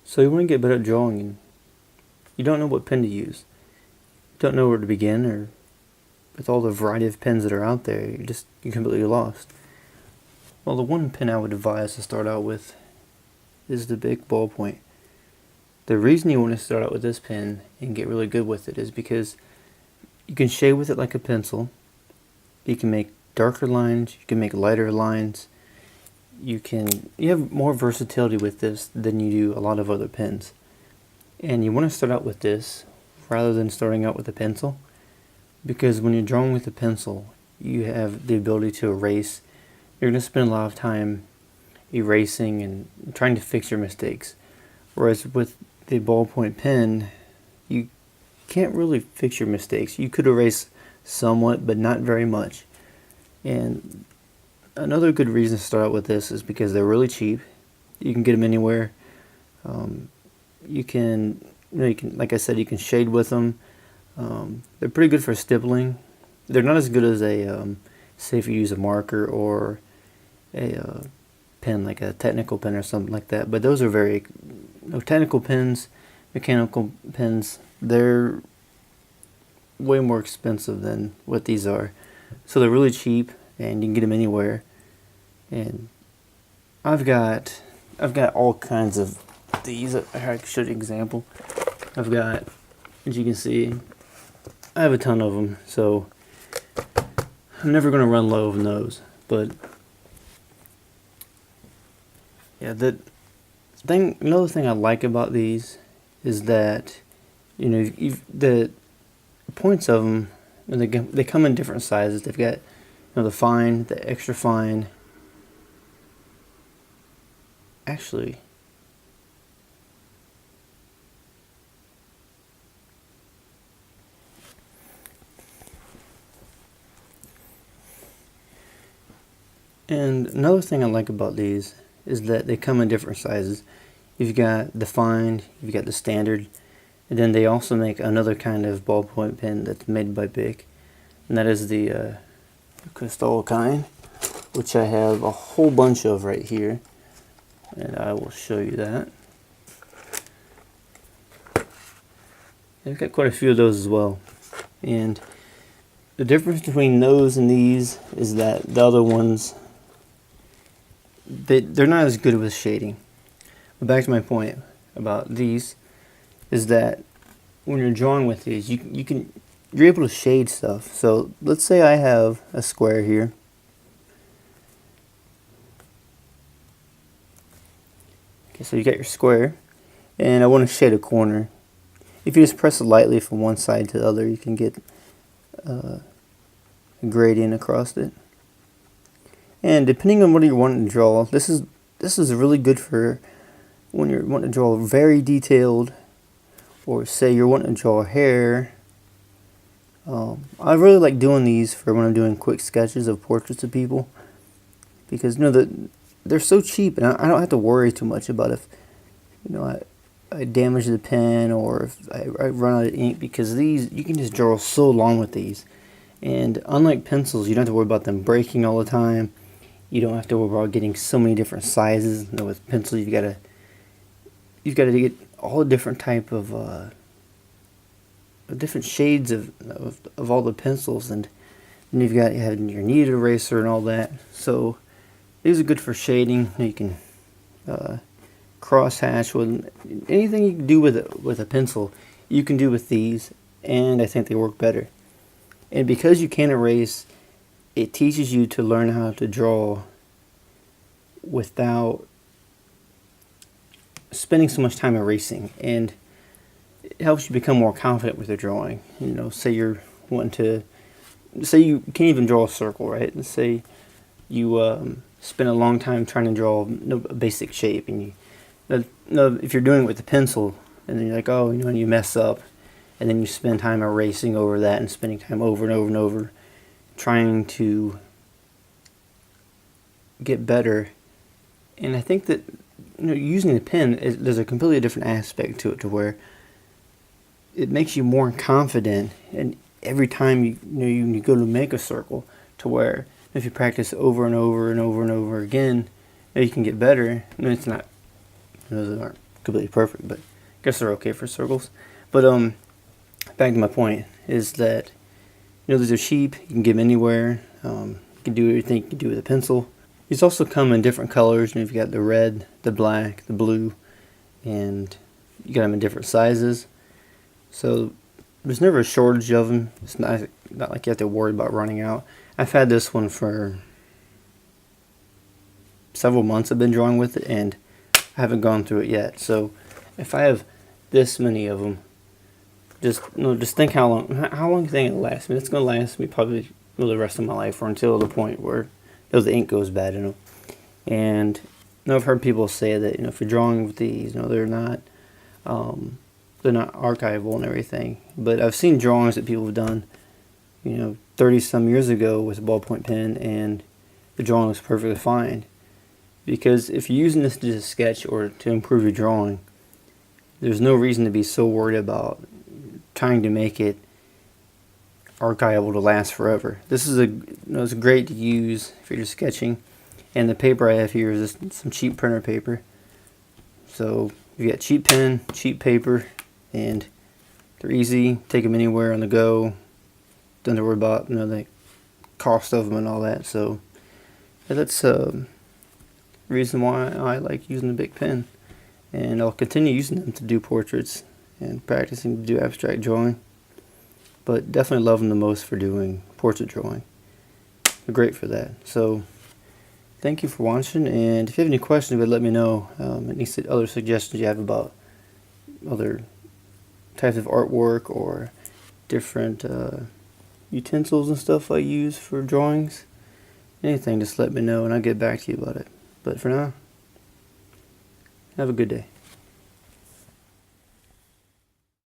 So you want to get better at drawing and you don't know what pen to use. You don't know where to begin, or with all the variety of pens that are out there, you're completely lost. Well, the one pen I would advise to start out with is the big ballpoint. The reason you want to start out with this pen and get really good with it is because you can shade with it like a pencil. You can make darker lines, you can make lighter lines. You have more versatility with this than you do a lot of other pens. And you want to start out with this rather than starting out with a pencil, because when you're drawing with a pencil, you have the ability to erase. You're going to spend a lot of time erasing and trying to fix your mistakes. Whereas with the ballpoint pen, you can't really fix your mistakes. You could erase somewhat, but not very much. And another good reason to start out with this is because they're really cheap. You can get them anywhere. You can, like I said, you can shade with them. They're pretty good for stippling. They're not as good as a, say if you use a marker or a pen, like a technical pen or something like that. But those are very, technical pens, mechanical pens, they're way more expensive than what these are. So they're really cheap and you can get them anywhere. And I've got all kinds of these. I show you an example. I've got, as you can see, I have a ton of them, so I'm never going to run low on those. But yeah, another thing I like about these is that the points of them, and they come in different sizes. They've got the fine, the extra fine. Actually, and another thing I like about these is that they come in different sizes. You've got the fine, you've got the standard, and then they also make another kind of ballpoint pen that's made by Bic, and that is the crystal kind, which I have a whole bunch of right here. And I will show you that. I've got quite a few of those as well. And the difference between those and these is that the other ones, they're not as good with shading. But back to my point about these, is that when you're drawing with these, you're able to shade stuff. So let's say I have a square here. So you got your square, and I want to shade a corner. If you just press it lightly from one side to the other, you can get a gradient across it. And depending on what you're wanting to draw, this is really good for when you're wanting to draw very detailed, or say you're wanting to draw hair. I really like doing these for when I'm doing quick sketches of portraits of people, because they're so cheap, and I don't have to worry too much about if I damage the pen or if I run out of ink, because these, you can just draw so long with these. And unlike pencils, you don't have to worry about them breaking all the time. You don't have to worry about getting so many different sizes. With pencils, you've got to get all different type of different shades of all the pencils, and then you have your kneaded eraser and all that. So these are good for shading. You can cross hatch with anything you can do with a pencil. You can do with these, and I think they work better. And because you can erase, it teaches you to learn how to draw without spending so much time erasing, and it helps you become more confident with your drawing. Say you're wanting to, say you can't even draw a circle, right? And say you spend a long time trying to draw a basic shape, and if you're doing it with a pencil, and then you're like, oh, you mess up, and then you spend time erasing over that and spending time over and over and over trying to get better. And I think that using the pen, there's a completely different aspect to it, to where it makes you more confident, and every time you go to make a circle, to where if you practice over and over and over and over again, you can get better. It's not, those aren't completely perfect, but I guess they're okay for circles. But back to my point is that, you know, these are cheap. You can get them anywhere. You can do everything you can do with a pencil. These also come in different colors. You know, you've got the red, the black, the blue, and you got them in different sizes. So there's never a shortage of them. It's not like you have to worry about running out. I've had this one for several months. I've been drawing with it, and I haven't gone through it yet. So if I have this many of them, just think how long you think it'll last me. It's gonna last me probably the rest of my life, or until the point where the ink goes bad, you know. And you know, I've heard people say that, you know, if you're drawing with these, you know, they're not archival and everything. But I've seen drawings that people have done, you know, 30 some years ago with a ballpoint pen, and the drawing was perfectly fine. Because if you're using this to just sketch or to improve your drawing, there's no reason to be so worried about trying to make it archival to last forever. This is it's great to use if you're just sketching. And the paper I have here is just some cheap printer paper. So you got cheap pen, cheap paper, and they're easy. Take them anywhere on the go. Don't have to worry about, you know, the cost of them and all that. So yeah, that's reason why I like using the big pen, and I'll continue using them to do portraits and practicing to do abstract drawing, but definitely love them the most for doing portrait drawing. They're great for that. So thank you for watching, and if you have any questions, let me know. Any other suggestions you have about other types of artwork or different utensils and stuff I use for drawings, anything, just let me know and I'll get back to you about it. But for now, have a good day.